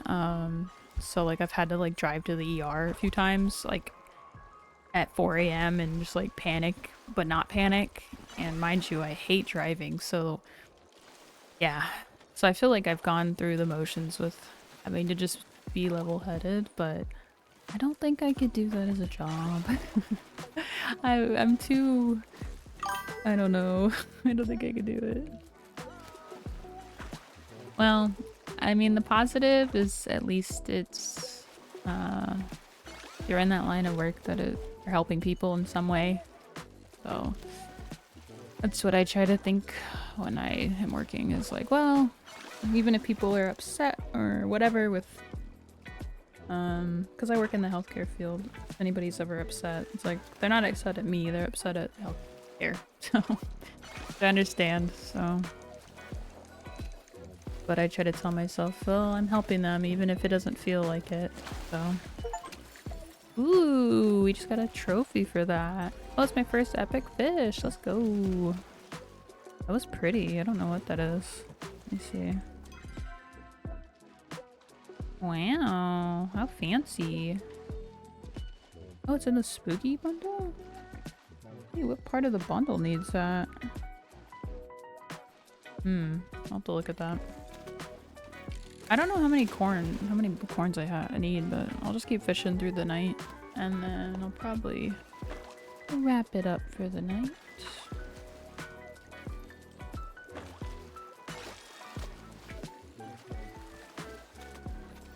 Speaker 1: So like I've had to like drive to the ER a few times, like at 4 a.m. and just like panic, but not panic. And mind you, I hate driving, so yeah. So I feel like I've gone through the motions with having to just be level-headed, but I don't think I could do that as a job. I'm too... I don't know. I don't think I could do it. Well, I mean, the positive is at least it's... you're in that line of work that you're helping people in some way. So that's what I try to think when I am working is like, well, even if people are upset or whatever with because I work in the healthcare field, if anybody's ever upset, it's like they're not upset at me, they're upset at healthcare. So I understand. So but I try to tell myself, well, I'm helping them even if it doesn't feel like it. So ooh, we just got a trophy for that. Oh, it's my first epic fish. Let's go. That was pretty. I don't know what that is. Let me see. Wow, how fancy. Oh, it's in the spooky bundle? Hey, what part of the bundle needs that? I'll have to look at that. I don't know how many corns I need, but I'll just keep fishing through the night. And then I'll probably wrap it up for the night.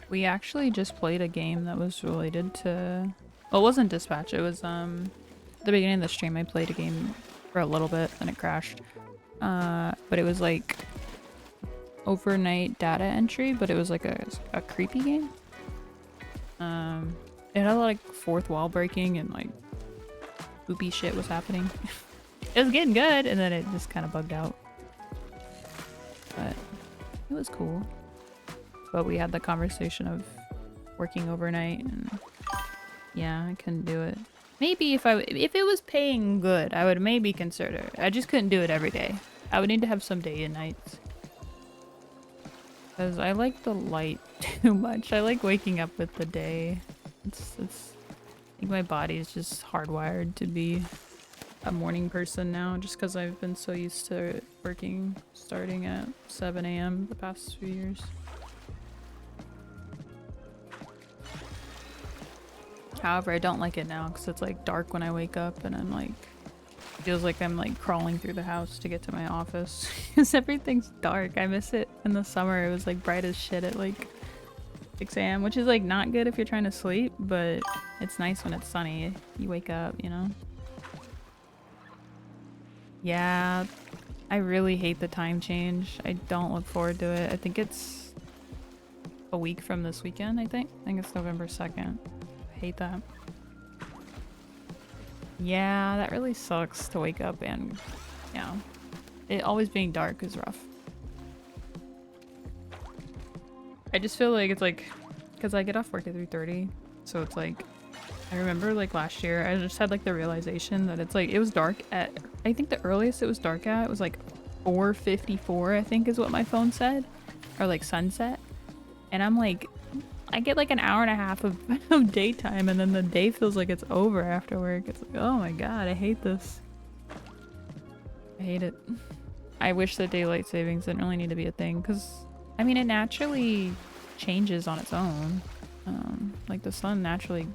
Speaker 1: We actually just played a game that was related to... Well, it wasn't Dispatch. It was, at the beginning of the stream, I played a game for a little bit, and it crashed. But it was like overnight data entry, but it was like a creepy game. It had a lot of like fourth wall breaking and like spoopy shit was happening. It was getting good, and then it just kind of bugged out. But it was cool. But we had the conversation of working overnight, and yeah, I couldn't do it. Maybe if it was paying good, I would maybe consider it. I just couldn't do it every day. I would need to have some day and nights. Because I like the light too much. I like waking up with the day. I think my body is just hardwired to be a morning person now, just because I've been so used to working starting at 7 a.m. the past few years. However, I don't like it now because it's like dark when I wake up, and I'm like, feels like I'm like crawling through the house to get to my office because everything's dark. I miss it in the summer. It was like bright as shit at like 6 a.m., which is like not good if you're trying to sleep, but it's nice when it's sunny. You wake up, you know? Yeah, I really hate the time change. I don't look forward to it. I think it's a week from this weekend, I think. I think it's November 2nd. I hate that. Yeah, that really sucks to wake up and, yeah. It always being dark is rough. I just feel like it's like, because I get off work at 3:30, so it's like, I remember like last year, I just had like the realization that it's like, it was dark at, I think the earliest it was dark at was like 4:54, I think is what my phone said, or like sunset. And I'm like, I get like an hour and a half of daytime, and then the day feels like it's over after work. It's like, oh my god, I hate this. I hate it. I wish that daylight savings didn't really need to be a thing, because, I mean, it naturally changes on its own. Like the sun naturally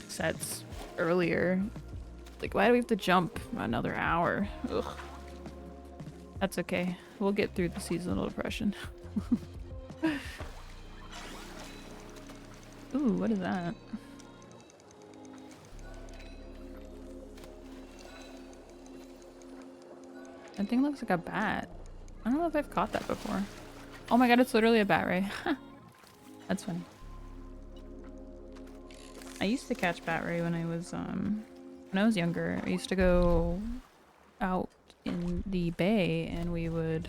Speaker 1: sets earlier. Like, why do we have to jump another hour? Ugh. That's okay. We'll get through the seasonal depression. Ooh, what is that? That thing looks like a bat. I don't know if I've caught that before. Oh my god, it's literally a bat ray. That's funny. I used to catch bat ray when I was younger. I used to go out in the bay, and we would,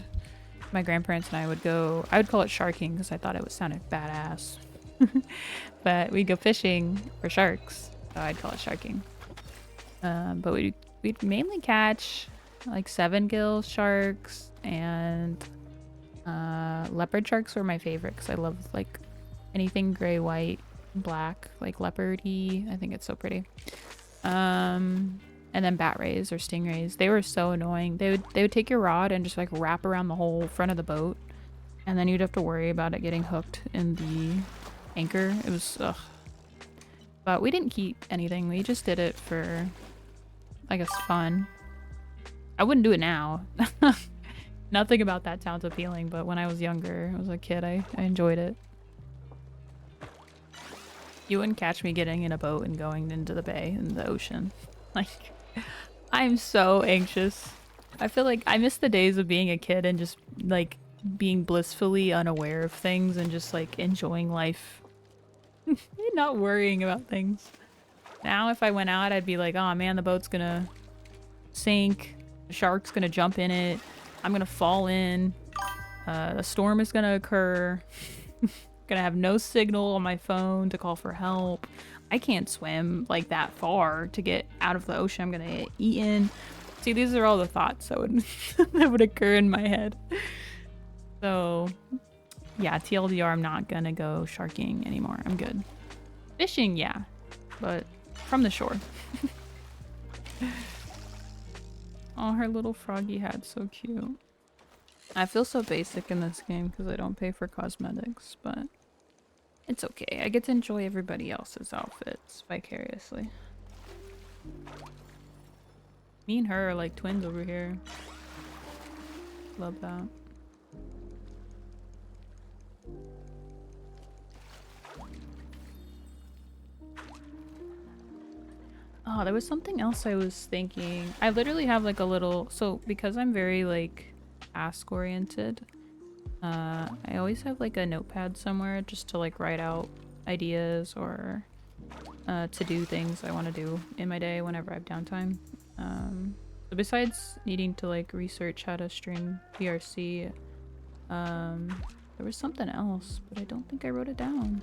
Speaker 1: my grandparents and I would go, I would call it sharking because I thought it sounded badass. But we'd go fishing for sharks, so I'd call it sharking. But we'd mainly catch like 7-gill sharks, and leopard sharks were my favorite because I love like anything gray, white, black, like leopardy. I think it's so pretty. And then bat rays or stingrays. They were so annoying. They would take your rod and just like wrap around the whole front of the boat, and then you'd have to worry about it getting hooked in the anchor. It was ugh. But we didn't keep anything. We just did it for, I guess, fun. I wouldn't do it now. Nothing about that sounds appealing, but when I was younger, I was a kid, I enjoyed it. You wouldn't catch me getting in a boat and going into the bay and the ocean. Like, I'm so anxious. I feel like I miss the days of being a kid and just like being blissfully unaware of things and just like enjoying life. Not worrying about things. Now if I went out, I'd be like, oh man, the boat's gonna sink, the shark's gonna jump in it, I'm gonna fall in, a storm is gonna occur, gonna have no signal on my phone to call for help. I can't swim like that far to get out of the ocean. I'm gonna get eaten. See, these are all the thoughts that would that would occur in my head. So Yeah, TLDR, I'm not gonna go sharking anymore. I'm good. Fishing, yeah, but from the shore. Oh, her little froggy hat's so cute. I feel so basic in this game because I don't pay for cosmetics, but it's okay. I get to enjoy everybody else's outfits vicariously. Me and her are like twins over here. Love that. Oh, there was something else I was thinking. I literally have like a little, so because I'm very like task oriented, I always have like a notepad somewhere just to like write out ideas or to do things I want to do in my day whenever I have downtime. So besides needing to like research how to stream VRC, there was something else, but I don't think I wrote it down.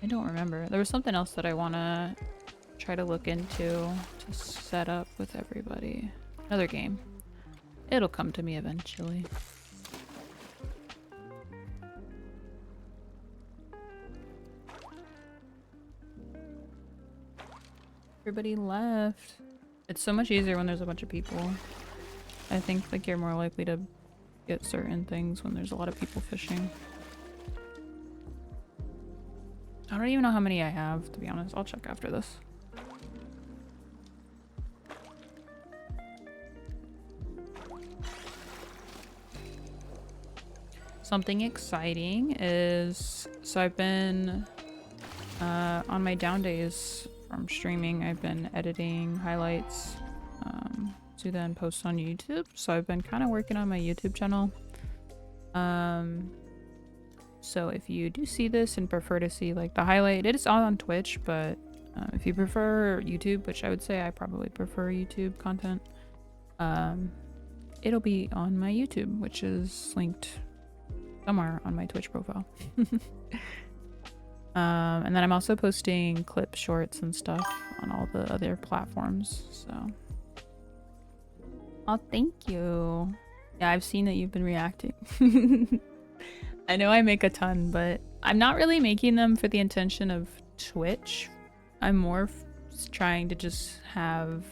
Speaker 1: I don't remember. There was something else that I want to try to look into to set up with everybody. Another game. It'll come to me eventually. Everybody left. It's so much easier when there's a bunch of people. I think like you're more likely to get certain things when there's a lot of people fishing. I don't even know how many I have, to be honest. I'll check after this. Something exciting is, so I've been on my down days from streaming, I've been editing highlights to then post on YouTube. So I've been kind of working on my YouTube channel. So if you do see this and prefer to see like the highlight, it is on Twitch, but if you prefer YouTube, which I would say I probably prefer YouTube content, it'll be on my YouTube, which is linked somewhere on my Twitch profile. And then I'm also posting clip shorts and stuff on all the other platforms, so. Oh, thank you. Yeah, I've seen that you've been reacting. I know I make a ton, but I'm not really making them for the intention of Twitch. I'm more trying to just have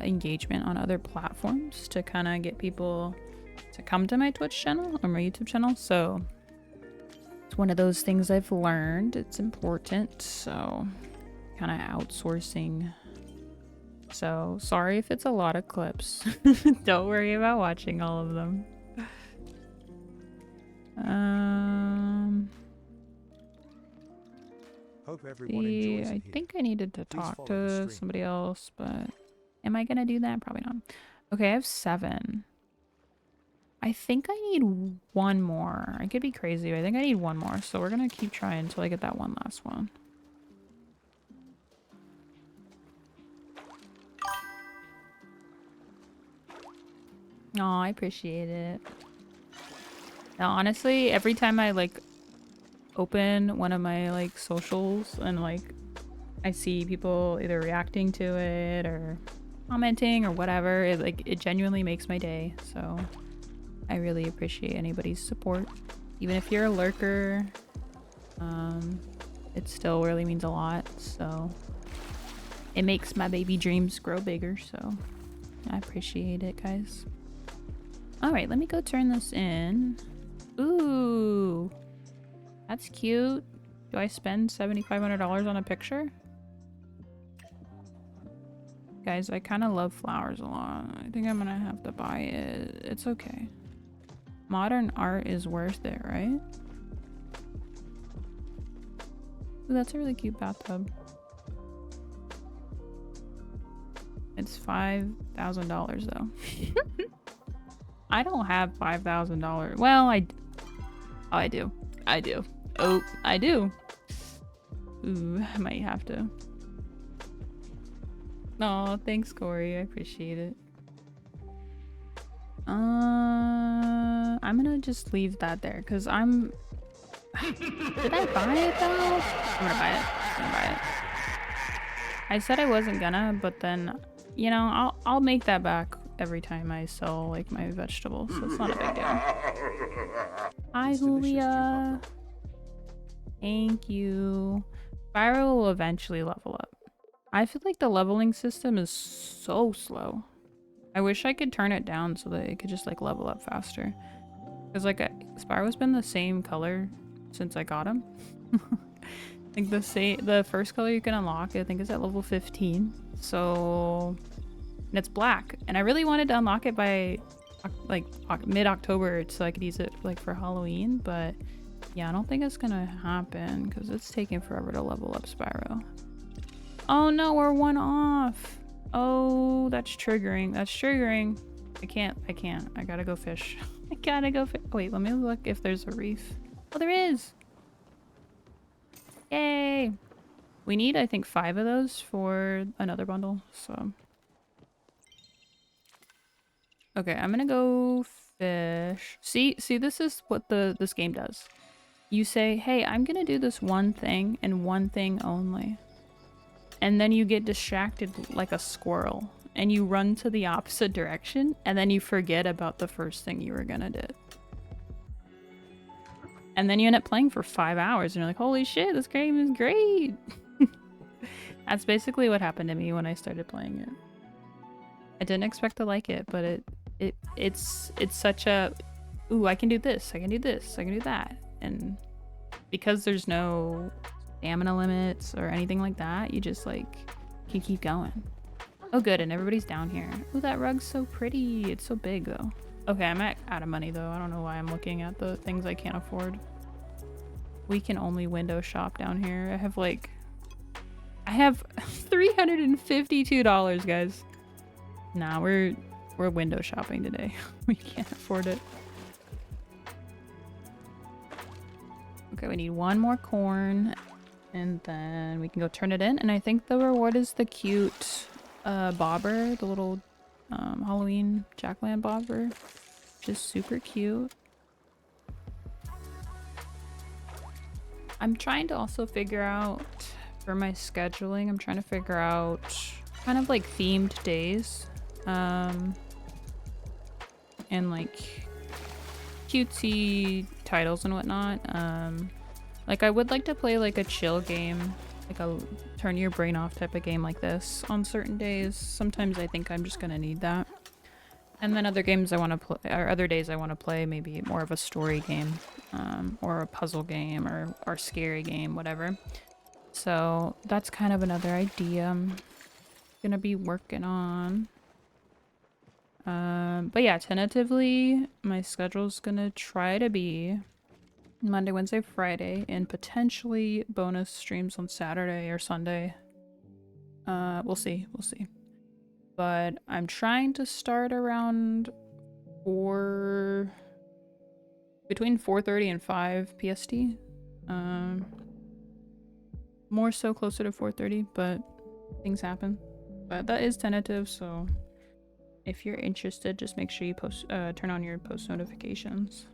Speaker 1: engagement on other platforms to kind of get people to come to my Twitch channel or my YouTube channel. So it's one of those things I've learned. It's important. So kind of outsourcing. So sorry if it's a lot of clips. Don't worry about watching all of them.
Speaker 3: Hope everyone enjoys it
Speaker 1: I
Speaker 3: here.
Speaker 1: think I needed to
Speaker 3: Please
Speaker 1: talk
Speaker 3: follow the
Speaker 1: to
Speaker 3: stream.
Speaker 1: somebody else, but am I gonna do that? Probably not. Okay, I have 7. I think I need one more. I could be crazy, but I think I need one more. So we're gonna keep trying until I get that one last one. Oh, I appreciate it. Now, honestly, every time I like open one of my like socials and like I see people either reacting to it or commenting or whatever, it genuinely makes my day. So I really appreciate anybody's support. Even if you're a lurker, it still really means a lot. So it makes my baby dreams grow bigger. So I appreciate it, guys. All right, let me go turn this in. Ooh, that's cute. Do I spend $7,500 on a picture? Guys, I kind of love flowers a lot. I think I'm gonna have to buy it. It's okay. Modern art is worth it, right? Ooh, that's a really cute bathtub. It's $5,000 though. I don't have $5,000. Well, I do. Oh, I do. Ooh, I might have to. Oh, thanks, Corey. I appreciate it. I'm gonna just leave that there because I'm. Did I buy it though? I'm gonna buy it. I said I wasn't gonna, but then, you know, I'll make that back every time I sell like my vegetables, so it's not a big deal. Hi,
Speaker 3: It's delicious,
Speaker 1: Julia.
Speaker 3: Chillhop.
Speaker 1: Thank you. Spyro will eventually level up. I feel like the leveling system is so slow. I wish I could turn it down so that it could just like level up faster. Because like Spyro's been the same color since I got him. Like the first color you can unlock, I think, is at level 15. So, and it's black. And I really wanted to unlock it by like mid-October so I could use it like for Halloween. But yeah, I don't think it's gonna happen because it's taking forever to level up Spyro. Oh no, we're one off. Oh, that's triggering. That's triggering. I can't. I gotta go fish. I gotta go fish. Wait, let me look if there's a reef. Oh, there is. Yay. We need, I think, 5 of those for another bundle, so. Okay, I'm gonna go fish. See, this is what this game does. You say, hey, I'm gonna do this one thing and one thing only. And then you get distracted like a squirrel. And you run to the opposite direction, and then you forget about the first thing you were gonna do. And then you end up playing for 5 hours, and you're like, holy shit, this game is great! That's basically what happened to me when I started playing it. I didn't expect to like it, but it's such a, ooh, I can do this, I can do this, I can do that. And because there's no stamina limits or anything like that, you just like can keep going. Oh good, and everybody's down here. Ooh, that rug's so pretty. It's so big though. Okay, I'm out of money though. I don't know why I'm looking at the things I can't afford. We can only window shop down here. I have $352, guys. Nah, we're window shopping today. We can't afford it. Okay, we need 1 more corn, and then we can go turn it in. And I think the reward is the cute bobber, the little Halloween jack-o'-lantern bobber, which is super cute. I'm trying to also figure out for my scheduling, I'm trying to figure out kind of like themed days and like cutesy titles and whatnot. Like I would like to play like a chill game, like a turn your brain off type of game like this on certain days. Sometimes I think I'm just gonna need that. And then other games I want to play, or other days I want to play maybe more of a story game, or a puzzle game, or scary game, whatever. So that's kind of another idea I'm gonna be working on. But yeah, tentatively my schedule's gonna try to be Monday, Wednesday, Friday, and potentially bonus streams on Saturday or Sunday. We'll see. But I'm trying to start around between 4:30 and 5 PST. More so closer to 4:30, but things happen. But that is tentative, so if you're interested, just make sure you turn on your post notifications.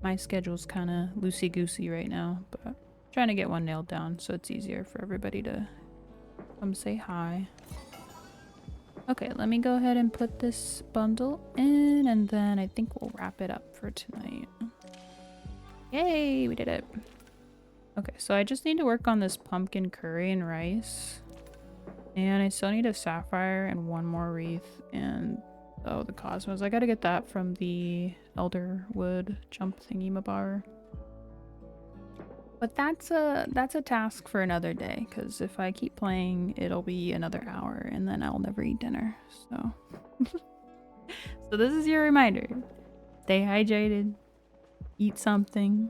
Speaker 1: My schedule's kind of loosey-goosey right now, but I'm trying to get one nailed down so it's easier for everybody to come say hi. Okay, let me go ahead and put this bundle in, and then I think we'll wrap it up for tonight. Yay, we did it. Okay, so I just need to work on this pumpkin curry and rice. And I still need a sapphire and 1 more wreath, and oh, the cosmos. I gotta get that from the elderwood jump thingy-mabar. But that's a task for another day, because if I keep playing, it'll be another hour, and then I'll never eat dinner. So, so this is your reminder: stay hydrated, eat something,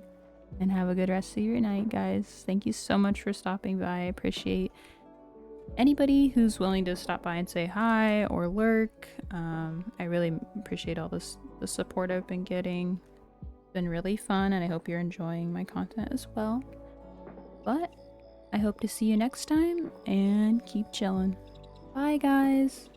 Speaker 1: and have a good rest of your night, guys. Thank you so much for stopping by. I appreciate anybody who's willing to stop by and say hi or lurk. I really appreciate all the support I've been getting. It's been really fun, and I hope you're enjoying my content as well. But I hope to see you next time, and keep chilling. Bye, guys.